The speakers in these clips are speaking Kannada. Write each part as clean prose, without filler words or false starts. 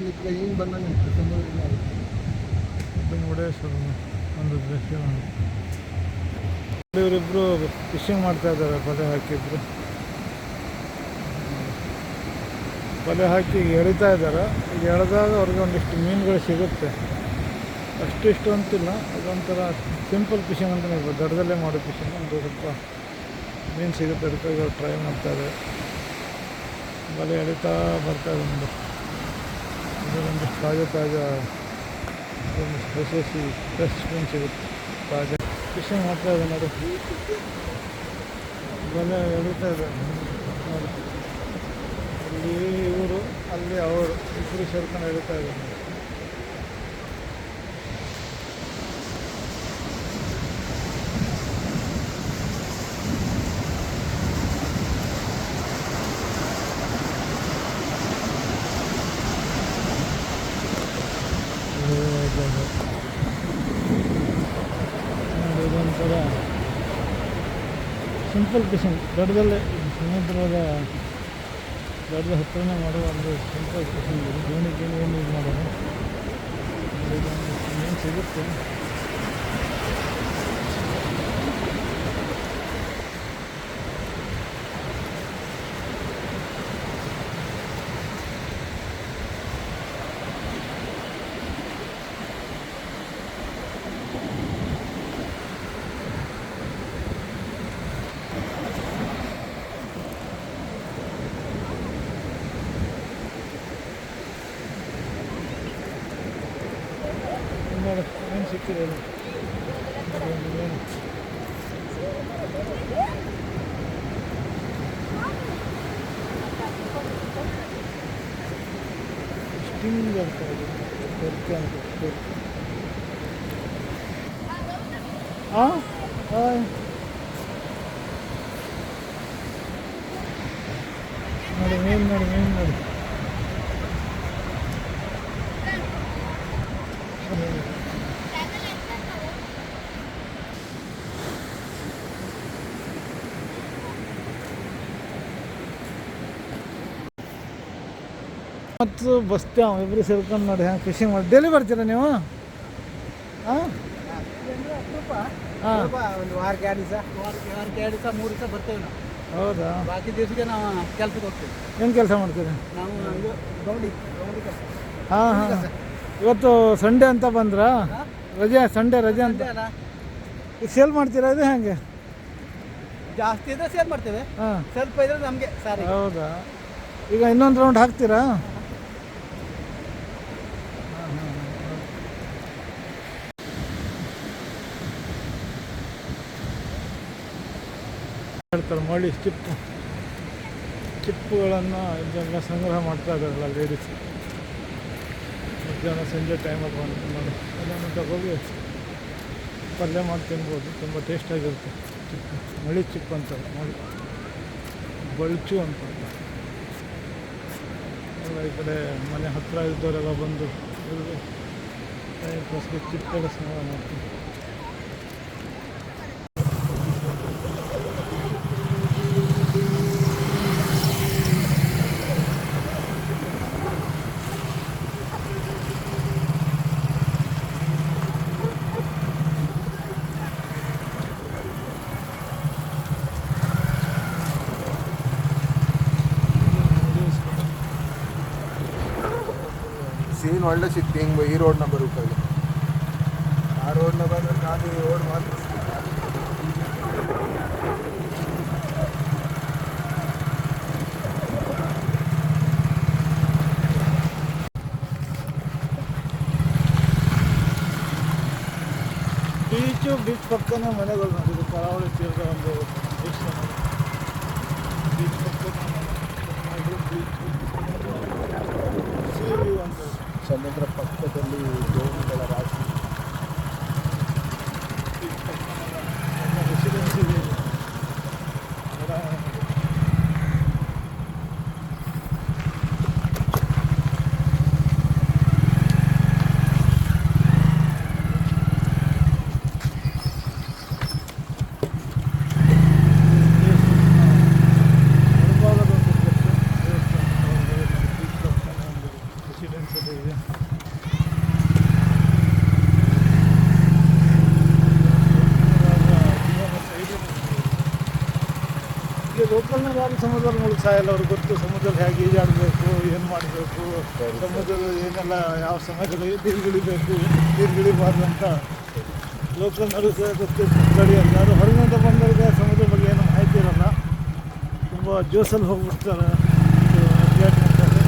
ನಿಂತ ಹಿಂಗೆ ಬಂದ ನಿಂತು ಸಮುದ್ರ ಮುರುಡೇಶ್ವರ ಒಂದು ದೃಶ್ಯ. ಇವರಿಬ್ಬರು ಫಿಶಿಂಗ್ ಮಾಡ್ತಾ ಇದ್ದಾರೆ, ಬಲೆ ಹಾಕಿದ್ರು. ಬಲೆ ಹಾಕಿ ಎಳಿತಾ ಇದ್ದಾರೆ. ಈಗ ಎಳೆದಾಗ ಅವ್ರಿಗೆ ಒಂದಿಷ್ಟು ಮೀನುಗಳು ಸಿಗುತ್ತೆ. ಅಷ್ಟಿಷ್ಟು ಅಂತಿಲ್ಲ, ಅದೊಂಥರ ಸಿಂಪಲ್ ಫಿಶಿಂಗ್ ಅಂತಲೇ ಇರ್ಬೋದು. ದಡದಲ್ಲೇ ಮಾಡೋ ಫಿಶಿಂಗ್. ಒಂದು ಸ್ವಲ್ಪ ಮೀನು ಸಿಗುತ್ತೆ, ಅದಕ್ಕೆ ಟ್ರೈ ಮಾಡ್ತಾರೆ. ಬಲೆ ಎಳಿತಾ ಬರ್ತಾಯಿದೆ. ಒಂದಿಷ್ಟು ತಾಜಾ ಹೊಸ ಫ್ರೆಶ್ ಮೀನು ಸಿಗುತ್ತೆ, ತಾಜಾ. ಫಿಶಿಂಗ್ ಮಾಡ್ತಾ ಇದೆ ನೋಡಿ, ಬಲೆ ಎಳಿತಾ ಇದೆ ನೋಡಿ. ಇಲ್ಲಿ ಇವರು, ಅಲ್ಲಿ ಅವರು, ಇಬ್ಬರು ಸೇರ್ಕೊಂಡು ಎಳಿತಾ ಇದೆ ನೋಡಿ. ಇದೊಂಥರ ಸಿಂಪಲ್ ಫಿಶಿಂಗ್, ದಡದಲ್ಲೇ ಸಮುದ್ರದ ದಡದ ಹತ್ತಿರನೇ ಮಾಡುವ ಒಂದು ಸಿಂಪಲ್ ಫಿಶಿಂಗ್. ದೋಣಿ ಏನು ಯೂಸ್ ಮಾಡೋದು. ಏನು ಸಿಗುತ್ತೆ. ನೋಡಿ ಏನು ಸಿಕ್ಕಿದೆ ಅದು. ಸ್ಟಿಂಗ್ ಅಂತ ಕೊರ್ಕೆ ಅಂತ ಕೊರ್ಕೆ. ಹಾಂ ನೋಡಿ ಮೀನು ನೋಡಿ, ಮೀನು ನೋಡಿ. ಮತ್ತು ಬಸ್ತೆ ಇಬ್ಬರು ಸೇರ್ಕೊಂಡು ನೋಡಿ ಹ್ಯಾಂಗೆ ಫಿಶಿಂಗ್ ಮಾಡಿ. ಡೈಲಿ ಬರ್ತೀರಾ ನೀವು? ಹಾಂ ಹಾಂ, ಒಂದು ವಾರಕ್ಕೆ 2 ದಿವಸ, ವಾರಕ್ಕೆ 2 ದಿವಸ 3 ದಿವಸ ಬರ್ತೇವೆ ನಾವು. ಹೌದಾ? ಬಾಕಿ ದಿವಸಕ್ಕೆ ನಾವು ಕೆಲ್ಸಕ್ಕೆ ಹೋಗ್ತೇವೆ. ಏನು ಕೆಲಸ ಮಾಡ್ತೀರಿ? ನಾವು ಗೌಂಡಿ ಕೆಲಸ. ಹಾಂ ಹಾಂ. ಇವತ್ತು ಸಂಡೇ ಅಂತ ಬಂದ್ರಾ? ರಜೆ, ಸಂಡೇ ರಜೆ ಅಂತ. ಈಗ ಸೇಲ್ ಮಾಡ್ತೀರಾ ಇದು ಹೇಗೆ? ಜಾಸ್ತಿ ಇದ್ರೆ ಸೇಲ್ ಮಾಡ್ತೇವೆ, ಹಾಂ. ಸ್ವಲ್ಪ ಇದ್ರೆ ನಮಗೆ ಸಾರಿ. ಹೌದಾ? ಈಗ ಇನ್ನೊಂದು ರೌಂಡ್ ಹಾಕ್ತೀರಾ? ಹೇಳ್ತಾರೆ ಮಳ್ಳಿ ಚಿಪ್ಪುಗಳನ್ನು ಇದೆಲ್ಲ ಸಂಗ್ರಹ ಮಾಡ್ತಾ ಇದ್ದಾರಲ್ಲ ಲೇಡೀಸ್. ಮಧ್ಯಾಹ್ನ ಸಂಜೆ ಟೈಮಲ್ಲಿ ಬಂದು ನೋಡಿ ಅದನ್ನು ತಗೋಗಿ ಪಲ್ಯ ಮಾಡಿ ತಿನ್ಬೋದು. ತುಂಬ ಟೇಸ್ಟಾಗಿರುತ್ತೆ. ಚಿಪ್ಪು ಮಳಿ ಚಿಪ್ಪು ಅಂತಾರೆ, ಮಳಿ ಬಳ್ಚು ಅಂತ ಎಲ್ಲ. ಈ ಕಡೆ ಮನೆ ಹತ್ತಿರ ಇದ್ದವರೆಲ್ಲ ಬಂದು ಇವ್ರಿಗೆ ಟೈಮ್ ಪಾಸ್ಗೆ ಚಿಪ್ಪೆಲ್ಲ ಸಂಗ್ರಹ ಮಾಡ್ತೀವಿ. ಸೀನ್ ಒಳ್ಳೆ ಸಿಕ್ತು. ಹಿಂಗೆ ಈ ರೋಡ್ನ ಬರೋಕ್ಕಾಗಿ, ಆ ರೋಡ್ನ ಬಂದರೆ ನಾನು ಈ ರೋಡ್ ಮಾತ್ರ. ಬೀಚ್ ಪಕ್ಕನೇ ಮನೆಗಳು ನೋಡಿದ್ದು. ಕರಾವಳಿ ತೀರದ ಒಂದು ದೃಶ್ಯ ನೋಡಿ. ಬೀಚ್ ಪಕ್ಕನೇ ಬೀಚ್ ಸೀ ವ್ಯೂ ಅಂತ. ಸಮುದ್ರ ಪಕ್ಕದಲ್ಲಿ ದೋಣಿಗಳ ರಾಶಿ. ರೆಸಿಡೆನ್ಸಿ ಇದೆ. ರೆಸಿಡೆನ್ಸಿ ಮಾಡಿದ್ದೀವಿ. ಇಲ್ಲಿ ಲೋಕಲ್ನಾಗ ಯಾರು ಸಮುದ್ರ ಮುಳುಗ್ತಾ ಇಲ್ಲ. ಅವ್ರಿಗೆ ಗೊತ್ತು ಸಮುದ್ರದಲ್ಲಿ ಹೇಗೆ ಈಜಾಡಬೇಕು, ಏನು ಮಾಡಬೇಕು, ಸಮುದ್ರದ ಏನೆಲ್ಲ ಯಾವ ಸಮಯದಲ್ಲಿ ನೀರುಗಿಳಿಬೇಕು, ನೀರುಗಿಳಿಬಾರ್ದು ಅಂತ ಲೋಕಲ್ನವರು ಸಹ ಗೊತ್ತು ನಡೆಯಲ್ಲ. ಯಾರು ಹೊರಗಿನಿಂದ ಬಂದವ್ರಿಗೆ ಸಮುದ್ರ ಬಗ್ಗೆ ಏನೂ ಮಾಹಿತಿ ಇರಲ್ಲ. ತುಂಬ ಜೋಸಲ್ಲಿ ಹೋಗ್ಬಿಡ್ತಾರೆ, ಅಡ್ಡಾಡ್ ಮಾಡ್ತಾರೆ.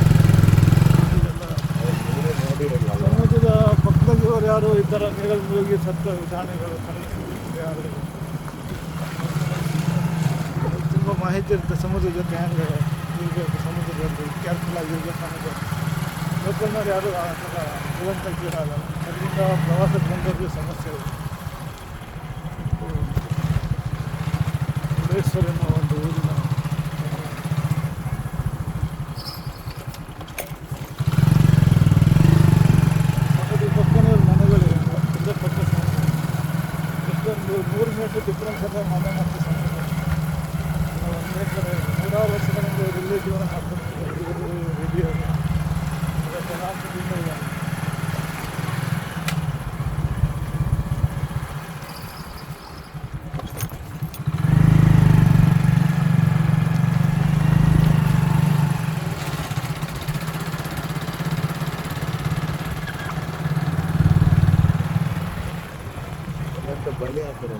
ಸಮುದ್ರದ ಪಕ್ಕದಲ್ಲಿರೋರು ಯಾರು ಈ ಥರ ನೀರಲ್ಲಿ ಮುಳುಗಿ ಸತ್ತ ವಿಧಾನಗಳು ಯಾರು ತುಂಬ ಮಾಹಿತಿ ಇರುತ್ತೆ. ಸಮುದ್ರ ಜೊತೆ ಹೆಂಗೆ ಇರಬೇಕು, ಸಮುದ್ರದಲ್ಲಿ ಕೇರ್ಫುಲ್ ಆಗಿರ್ಬೇಕು ಅನ್ನೋದು ಲೋಕಲ್ನವ್ರು ಯಾರು ಆ ಥರ ದುರಂತಕ್ಕೆ ಇರಲ್ಲ. ಅದರಿಂದ ಪ್ರವಾಸಕ್ಕೆ ಬಂದವ್ರಿಗೆ ಸಮಸ್ಯೆ ಇದೆ. ಮುರುಡೇಶ್ವರ ಅನ್ನೋ ಒಂದು ಊರಿನ ಸಮುದ್ರ ಪಕ್ಕನೇ ಮನೆಗಳಿವೆ. ಇಲ್ಲೇ ಪಕ್ಕ ಸಮುದ್ರ. ಎಷ್ಟೊಂದು 100 ಮೀಟ್ರ್ ಡಿಫ್ರೆನ್ಸ್ ಎಲ್ಲ ಮನೆ ಮತ್ತು ಸಮುದ್ರ. ಒಂದೇ ಕಡೆ 100 ವರ್ಷಗಳಿಂದ ಇಲ್ಲೇ ಜೀವನ ಮಾಡ್ತಿರ್ತೀವಿ. ಹುಡುಗರು ರೇಡಿಯೋ ಜನಾಂಗದಿಂದ ಇದೆ. ಬಲೆ ಹಾಕ್ತಾರೆ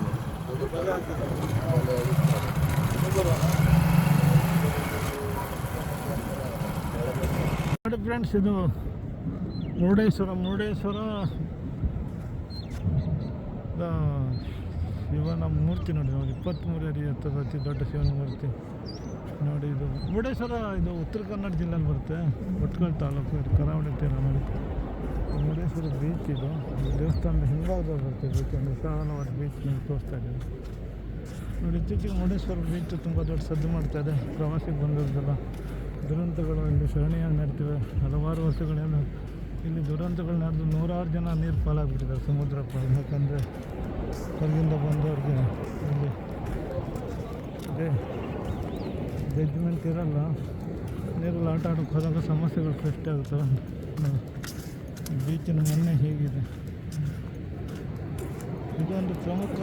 ನೋಡಿ ಫ್ರೆಂಡ್ಸ್, ಇದು ಮುರುಡೇಶ್ವರ ಶಿವನ ಮೂರ್ತಿ ನೋಡಿ. 23 ಅಡಿ ಎತ್ತರದ ಅತಿ ದೊಡ್ಡ ಶಿವನ ಮೂರ್ತಿ ನೋಡಿ. ಇದು ಮುರುಡೇಶ್ವರ, ಇದು ಉತ್ತರ ಕನ್ನಡ ಜಿಲ್ಲೆಯಲ್ಲಿ ಬರುತ್ತೆ. ಭಟ್ಕಳ ತಾಲೂಕು, ಇದು ಕರಾವಳಿ ತೀರ ನೋಡಿ. ಮುರುಡೇಶ್ವರ ಬೀಚ್ ಇದು. ದೇವಸ್ಥಾನದ ಹಿಂಭಾಗದಲ್ಲಿ ಬರುತ್ತೆ ಬೀಚ್. ಒಂದು ವಿಶಾಲವಾದ ಬೀಚ್ ನಿಮ್ಗೆ ತೋರಿಸ್ತಾ ಇದ್ದೀನಿ ನೋಡಿ. ಇತ್ತೀಚೆಗೆ ಮುರುಡೇಶ್ವರ ಬೀಚ್ ತುಂಬ ದೊಡ್ಡ ಸದ್ದು ಮಾಡ್ತಾಯಿದೆ. ಪ್ರವಾಸಿಗೆ ಬಂದಿರೋದಲ್ಲ ದುರಂತಗಳು ಇಲ್ಲಿ ಸರಣಿಯಾಗಿ ನಡೀತಿವೆ. ಹಲವಾರು ವರ್ಷಗಳೇನು ಇಲ್ಲಿ ದುರಂತಗಳು ನಡೆದು 100 ಜನ ನೀರು ಪಾಲಾಗ್ಬಿಟ್ಟಿದ್ದಾರೆ, ಸಮುದ್ರ ಪಾಲು. ಯಾಕಂದರೆ ಹೊರಗಿಂದ ಬಂದವ್ರಿಗೆ ಇಲ್ಲಿ ಅದೇ ಜಡ್ಜ್ಮೆಂಟ್ ಇರಲ್ಲ. ನೀರಲ್ಲಿ ಆಟ ಆಡೋಕ್ಕೆ ಹೋದಾಗ ಸಮಸ್ಯೆಗಳು ಸೃಷ್ಟಿ ಆಗ್ತವೆ. ಬೀಚಿನ ಮೊನ್ನೆ ಹೇಗಿದೆ. ಇದೊಂದು ಪ್ರಮುಖ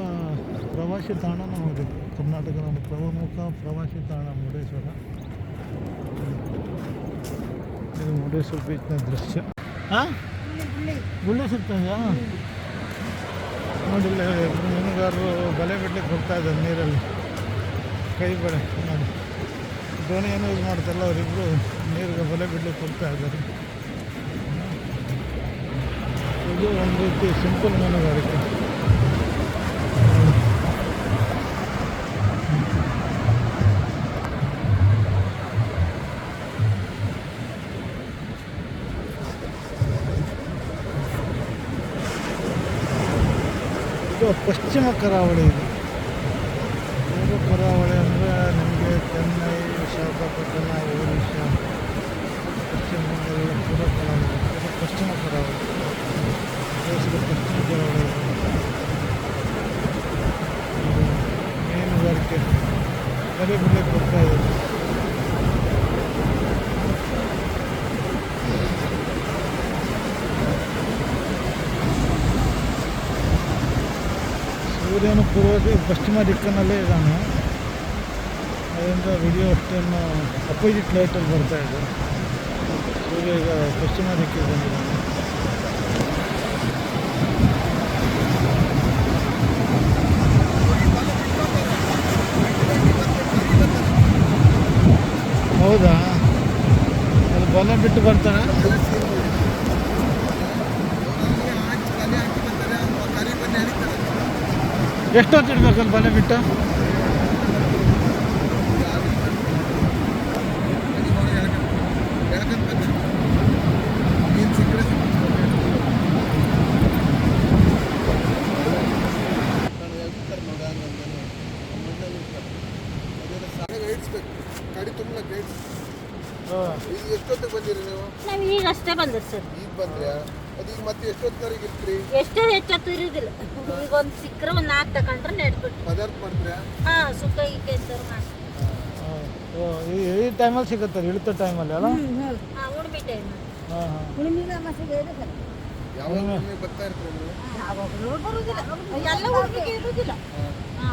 ಪ್ರವಾಸಿ ತಾಣನೂ ಹೌದು. ಕರ್ನಾಟಕದ ಒಂದು ಪ್ರಮುಖ ಪ್ರವಾಸಿ ತಾಣ ಮುರುಡೇಶ್ವರ. ಇದು ಮುರುಡೇಶ್ವರ ಬೀಚ್ನ ದೃಶ್ಯ. ಹಾಂ, ಗುಳ್ಳೆ ಸಿಗ್ತದೆಯಾ ನೋಡಿಲ್ಲ. ಮೀನುಗಾರರು ಬಲೆ ಬಿಡ್ಲಿಕ್ಕೆ ಹೋಗ್ತಾ ಇದ್ದಾರೆ ನೀರಲ್ಲಿ. ಕೈ ಬಳೆ ನೋಡಿ, ದೋಣಿಯನ್ನು ಯೂಸ್ ಮಾಡ್ತಾರಲ್ಲ ಅವರಿಬ್ಬರು ನೀರಿಗೆ ಬಲೆ ಬಿಡ್ಲಿಕ್ಕೆ ಹೋಗ್ತಾ ಇದ್ದಾರೆ. ಇದು ಒಂದು ರೀತಿ ಸಿಂಪಲ್ ಮೀನುಗಾರಿಕೆ. ಇದು ಪಶ್ಚಿಮ ಕರಾವಳಿ. ಇದು ಪೂರ್ವ ಕರಾವಳಿ ಅಂದರೆ ನಿಮಗೆ ಚೆನ್ನೈ, ವಿಶಾಖಪಟ್ಟಣ, ಒಡಿಶಾ, ಪಶ್ಚಿಮ ಬಂಗಾಳ, ಪೂರ್ವ ಕರಾವಳಿ. ಇದು ಪಶ್ಚಿಮ ಕರಾವಳಿ, ದೇಶದ ಪಶ್ಚಿಮ ಕರಾವಳಿ. ಮೀನುಗಾರಿಕೆ ಬಲೆ ಬಿಡಲಿಕ್ಕೆ ಹೋಗ್ತಾ ಇದೆ. ಸೂರ್ಯನು ಪಶ್ಚಿಮ ದಿಕ್ಕಿನಲ್ಲೇ ಇದ್ದಾನೆ. ಅದರಿಂದ ವಿಡಿಯೋ ಅಷ್ಟೇನು ಅಪೋಸಿಟ್ ಲೈಟಲ್ಲಿ ಬರ್ತಾ ಇದೆ. ಸೂರ್ಯ ಈಗ ಪಶ್ಚಿಮ ದಿಕ್ಕಿಗೆ ಬಂದಿದ್ದಾನೆ. ಹೌದಾ, ಅಲ್ಲಿ ಬಲೆ ಬಿಟ್ಟು ಬರ್ತಾನೆ. ಎಷ್ಟೊತ್ತು ಇಡ್ಬೇಕಲ್ಲಿ ಬಲೆ ಬಿಟ್ಟು? ಗಾಡಿ ತುಂಬ ಎಷ್ಟೊತ್ತಿಗೆ ಬಂದಿರಿ ನೀವು? ನಾವು ಈಗ ಅಷ್ಟೇ ಬಂದ್ರಿ ಸರ್. ಈಗ ಬಂದ್ರ್ಯಾ? ಅದೀಗ ಮತ್ತೆ ಎಷ್ಟೊತ್ತಿನವರೆಗೆ ಇರ್ತೀರಿ? ಎಷ್ಟೇ ಹೆಚ್ಚೊತ್ತು ಇರುವುದಿಲ್ಲ. ಈಗ ಒಂದು ಸಿಕ್ಕರೆ ಒಂದು 4 ತಗೊಂಡ್ರೆ ನೆಡ್ಬಿಟ್ಟು ಪದಾರ್ಥ ಮಾಡ್ತೀರಾ? ಹಾಂ, ಸುಕ್ಕ ಈಕೆ ಅಂತಾರೆ ಮಾಡಿ. ಈ ಟೈಮಲ್ಲಿ ಸಿಗುತ್ತೆ, ಇಳಿತ ಟೈಮಲ್ಲಿ ಅಲ್ಲ? ಹಾಂ, ಉಣ್ಬಿ ಟೈಮ್. ಹಾಂ ಹಾಂ. ಹುಣ್ಣಿಮೆಗೆ ಅಮಾಸೆಗೆ ಇದೆ ಸರ್. ಯಾವಾಗ ಒಮ್ಮೆ ಬರ್ತಾ ಇರ್ತೀರಿ ನೀವು? ಯಾವಾಗಲೂ ಬರುದಿಲ್ಲ, ಎಲ್ಲ ಹುಡುಗಿಗೆ ಇರುದಿಲ್ಲ.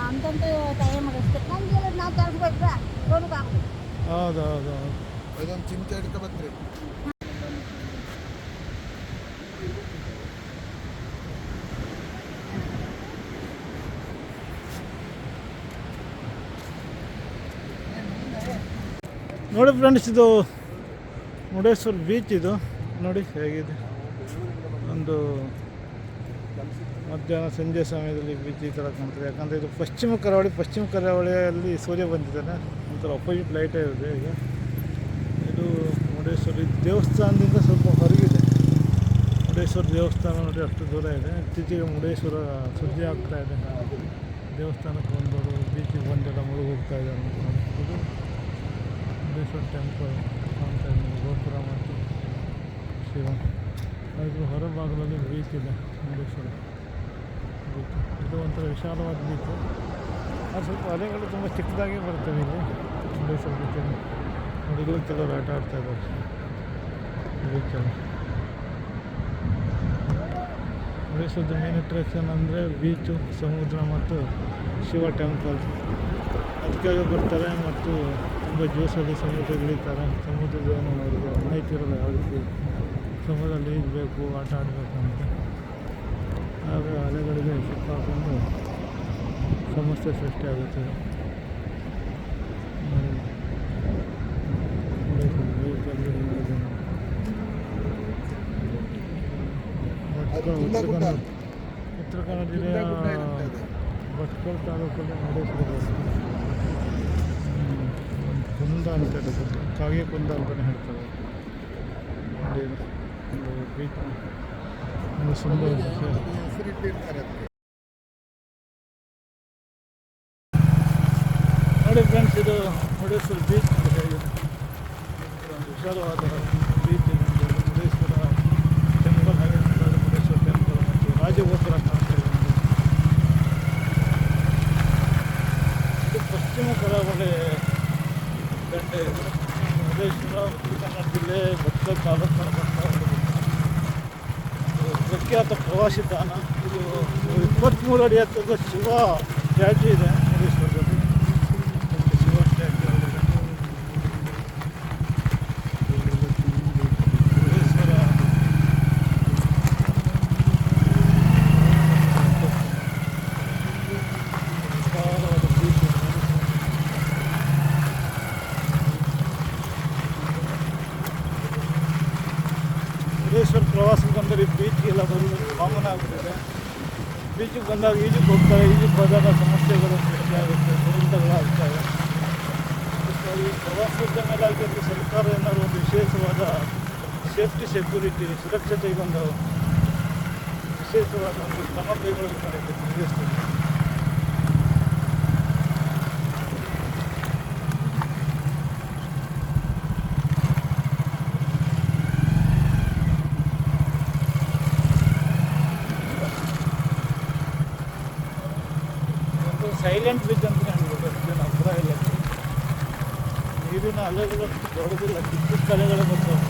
ಅಂತಂತ ಟೈಮ್ ಅಷ್ಟೇ. ನಮ್ಗೆ ನಾವು ಕೆಲಸ ಬಿಟ್ರೆ ಹೋಗೋಕ್ಕಾಗುದಿಲ್ಲ. ಹೌದು ಹೌದು ಹೌದು. ಅದೊಂದು ಚಿಂತೆ ಹಿಡ್ಕೊ ಬರ್ತೀರಿ. ನೋಡಿ ಫ್ರೆಂಡ್ಸ್, ಇದು ಮುರುಡೇಶ್ವರ ಬೀಚ್. ಇದು ನೋಡಿ ಹೇಗಿದೆ. ಒಂದು ಮಧ್ಯಾಹ್ನ ಸಂಜೆ ಸಮಯದಲ್ಲಿ ಬೀಚ್ ಈ ಥರ ಕಾಣ್ತದೆ. ಯಾಕಂದರೆ ಇದು ಪಶ್ಚಿಮ ಕರಾವಳಿಯಲ್ಲಿ ಸೂರ್ಯ ಬಂದಿದ್ದಾನೆ. ಒಂಥರ ಅಪೋಸಿಟ್ ಲೈಟೇ ಇದೆ ಈಗ. ಇದು ಮುರುಡೇಶ್ವರ ದೇವಸ್ಥಾನದಿಂದ ಸ್ವಲ್ಪ ಹೊರಗಿದೆ. ಮುರುಡೇಶ್ವರ ದೇವಸ್ಥಾನ ನೋಡಿ ಅಷ್ಟು ದೂರ ಇದೆ. ಇತ್ತೀಚೆಗೆ ಮುರುಡೇಶ್ವರ ಸುದ್ದಿ ಆಗ್ತಾ ಇದೆ. ದೇವಸ್ಥಾನಕ್ಕೆ ಬಂದವರು ಬೀಚಿಗೆ ಬಂದೆಲ್ಲ ಮುಳುಗಿ ಹೋಗ್ತಾ ಇದ್ದಾರೆ. ಇದು ಮುರುಡೇಶ್ವರ ಟೆಂಪಲ್ ಕಾಣ್ತಾ ಇದೆ, ಗೋಪುರ ಮತ್ತು ಶಿವ. ಇದು ಹೊರಭಾಗದಲ್ಲಿ ಬೀಚ್ ಇದೆ, ಮುರುಡೇಶ್ವರ ಬೀಚ್. ಇದು ಒಂಥರ ವಿಶಾಲವಾದ ಬೀಚು. ಅದು ಸ್ವಲ್ಪ ಅಲೆಗಳು ತುಂಬ ಚಿಕ್ಕದಾಗಿ ಬರ್ತವೆ ಇಲ್ಲಿ ಮುರುಡೇಶ್ವರ ಬೀಚಲ್ಲಿ. ಹುಡುಗರು ಕೆಲವರು ಆಟ ಆಡ್ತಾ ಇದ್ದಾರೆ ಬೀಚಲ್ಲಿ. ಮುರುಡೇಶ್ವರದ ಮೇನ್ ಅಟ್ರಾಕ್ಷನ್ ಅಂದರೆ ಬೀಚು, ಸಮುದ್ರ ಮತ್ತು ಶಿವ ಟೆಂಪಲ್. ಅದಕ್ಕಾಗಿ ಬರ್ತಾರೆ ಮತ್ತು ತುಂಬ ಜ್ಯೂಸಲ್ಲಿ ಸಮುದ್ರ ಇಳಿತಾರೆ. ಸಮುದ್ರದ ಏನು ಅವರಿಗೆ ಮಾಹಿತಿ ಇರೋಲ್ಲ ಯಾವ ರೀತಿ ಸಮುದ್ರದಲ್ಲಿ ಈಜಬೇಕು, ಆಟ ಆಡಬೇಕು ಅಂತ. ಆಗ ಅಲೆಗಳಿಗೆ ಸಿಕ್ಕಾಕೊಂಡು ಸಮಸ್ಯೆ ಸೃಷ್ಟಿಯಾಗುತ್ತೆ. ಉತ್ತರ ಕನ್ನಡ ಜಿಲ್ಲೆಯ ಭಟ್ಕಳ ತಾಲೂಕಲ್ಲಿ ಮುರುಡೇಶ್ವರ ಕುಂದ ಅಂತ ಹೇಳ್ತಾರೆ, ಕಾಗೆ ಕುಂದ ಅಂತಲೇ ಹೇಳ್ತಾರೆ. ನೋಡಿ ಒಂದು ಬೀಚ್ ಒಂದು ಸುಂದರ ಹೆಸರಿಟ್ಟಿರ್ತಾರೆ ಅದಕ್ಕೆ. ನೋಡಿ ಫ್ರೆಂಡ್ಸ್, ಇದು ಮುರುಡೇಶ್ವರ ಬೀಚ್ ಹೇಗಿದೆ. ಒಂದು ವಿಶಾಲವಾದ ಬೀಚ್. ಮುರುಡೇಶ್ವರ ಟೆಂಪಲ್ ಹಾಗೆ ಮುರುಡೇಶ್ವರ ಟೆಂಪಲ್ ಮತ್ತು ರಾಜಗೋಪುರ ಕಾಣ್ತಾ ಇದೆ. ಇದು ಪಶ್ಚಿಮ ಕರಾವಳಿ ದಂಡೆ. ಇದು ಮುರುಡೇಶ್ವರ ಉತ್ತರ ಕನ್ನಡ ಜಿಲ್ಲೆ ಭಟ್ಕಳ ತಾಲೂಕಿನ ಪ್ರಖ್ಯಾತ ಪ್ರವಾಸಿ ತಾಣ. ಇದು 23 ಅಡಿ ಎತ್ತರದ ಶಿವ ಸ್ಟ್ಯಾಚ್ಯೂ ಇದೆ ಮುರುಡೇಶ್ವರದಲ್ಲಿ. ಶಿವ ಸ್ಟ್ಯಾಚ್ಯೂ ಇದೆ. ಮುರುಡೇಶ್ವರ ವಿಶಾಲವಾದ ಬೀಚ್. ಮುರುಡೇಶ್ವರ ಪ್ರವಾಸಕ್ಕೆ ಬಂದರೆ ಬೀಚ್ಗೆಲ್ಲ ಬರೋದು ಕಾಮನ್ ಆಗಿಬಿಟ್ಟಿದೆ. ಬೀಚಿಗೆ ಬಂದಾಗ ಈಜಿಗೆ ಹೋಗ್ತಾರೆ. ಈಜಿಗೆ ಹೋದಾಗ ಸಮಸ್ಯೆಗಳು ಸೃಷ್ಟಿ ಆಗುತ್ತೆ, ದುರಂತಗಳಾಗ್ತವೆ. ಅದಕ್ಕಾಗಿ ಪ್ರವಾಸೋದ್ಯಮ ಇಲಾಖೆಯಲ್ಲಿ ಸರ್ಕಾರ ಏನಾದರೂ ಒಂದು ವಿಶೇಷವಾದ ಸೇಫ್ಟಿ ಸೆಕ್ಯೂರಿಟಿ ಸುರಕ್ಷತೆಗೆ ಒಂದು ವಿಶೇಷವಾದ ಒಂದು ಕ್ರಮ ಕೈಗೊಳ್ಳಬೇಕಾಗಿದೆ ಮುರುಡೇಶ್ವರದಲ್ಲಿ. ಸೈಲೆಂಟ್ ಬೀಚ್ ಅಂತಲೇ ಹೇಳ್ಬೋದು. ಅಷ್ಟೇನು ಅಬ್ಬರ ಇಲ್ಲ. ನೀರಿನ ಅಲೆಗಳು ದೊಡ್ಡದಿಲ್ಲ, ಚಿಕ್ಕ ಚಿಕ್ಕ ಅಲೆಗಳು ಬರ್ತವೆ.